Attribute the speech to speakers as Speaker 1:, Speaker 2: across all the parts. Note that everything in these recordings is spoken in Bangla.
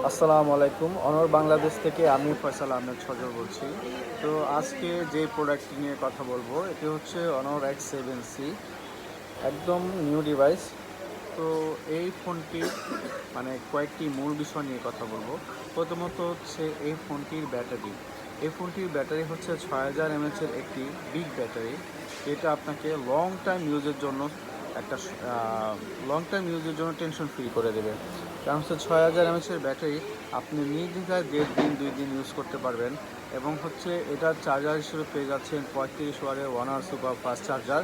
Speaker 1: আসসালামু আলাইকুম। অনর বাংলাদেশ থেকে আমি ফয়সাল আহমেদ সজল বলছি। তো আজকে যে প্রোডাক্টটি নিয়ে কথা বলবো এটি হচ্ছে অনর X7C, একদম নিউ ডিভাইস। তো এই ফোনটির কয়েকটি মূল বিষয় নিয়ে কথা বলবো। প্রথমত হচ্ছে এই ফোনটির ব্যাটারি। এই ফোনটির ব্যাটারি হচ্ছে 6000 mAh একটি বিগ ব্যাটারি, যেটা আপনাকে লং টাইম ইউজের জন্য টেনশন ফ্রি করে দেবে। কারণ হচ্ছে 6000 mAh ব্যাটারি আপনি নির্দ্বিধায় 1.5 দিন 2 দিন ইউজ করতে পারবেন। এবং হচ্ছে এটার চার্জার হিসেবে পেয়ে যাচ্ছেন 35 ওয়াটের 1 hour সুপার ফাস্ট চার্জার,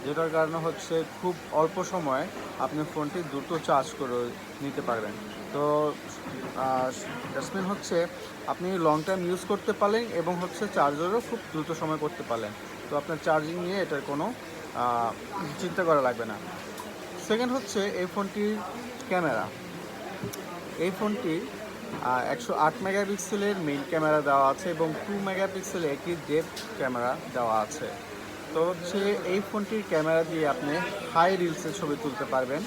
Speaker 1: যেটার কারণে হচ্ছে খুব অল্প সময়ে আপনি ফোনটি দ্রুত চার্জ করে নিতে পারবেন। তো দ্যাটস হচ্ছে আপনি লং টাইম ইউজ করতে পারলেন এবং হচ্ছে চার্জারও খুব দ্রুত সময় করতে পারলেন। তো আপনার চার্জিং নিয়ে এটার কোনো চিন্তা করা লাগবে না। সেকেন্ড হচ্ছে এই ফোনটির ক্যামেরা। এই ফোনটি 108 মেগাপিক্সেলের মেইন ক্যামেরা দেওয়া আছে এবং 2 মেগাপিক্সেলের একটি ডেপথ ক্যামেরা দেওয়া আছে। তো হচ্ছে এই ফোনটির ক্যামেরা দিয়ে আপনি হাই রিলসের ছবি তুলতে পারবেন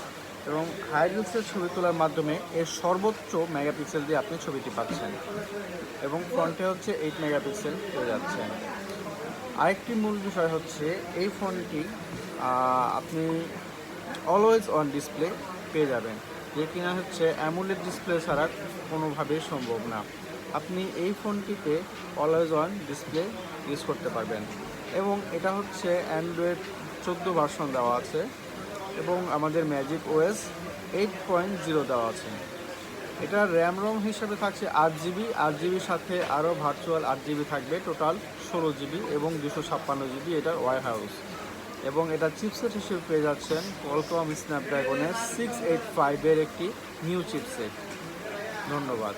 Speaker 1: এবং হাই রিলসের ছবি তোলার মাধ্যমে এর সর্বোচ্চ মেগাপিক্সেল দিয়ে আপনি ছবিটি পাচ্ছেন এবং ফ্রন্টে হচ্ছে 8 মেগাপিক্সেল পেয়ে যাচ্ছেন। আরেকটি মূল বিষয় হচ্ছে এই ফোনটি আপনি অলওয়েজ অন ডিসপ্লে পেয়ে যাবেন, যে কিনা হচ্ছে অ্যামোলেড ডিসপ্লে ছাড়া কোনোভাবেই সম্ভব না। আপনি এই ফোনটিতে অলওয়েজ অন ডিসপ্লে ইউজ করতে পারবেন এবং এটা হচ্ছে অ্যান্ড্রয়েড 14 ভার্সন দেওয়া আছে এবং আমাদের ম্যাজিক ওএস 8.0 দেওয়া আছে। এটা র্যাম রোম হিসেবে থাকছে 8 জিবি, 8 জিবির সাথে আরও ভার্চুয়াল 8 জিবি থাকবে, টোটাল 16 জিবি এবং 256 জিবি এটার ওয়ার হাউস। এবং এটা চিপসেট হিসেবে পেয়ে যাচ্ছেন কোয়ালকম স্ন্যাপড্রাগনের 685 একটি নিউ চিপসেট। ধন্যবাদ।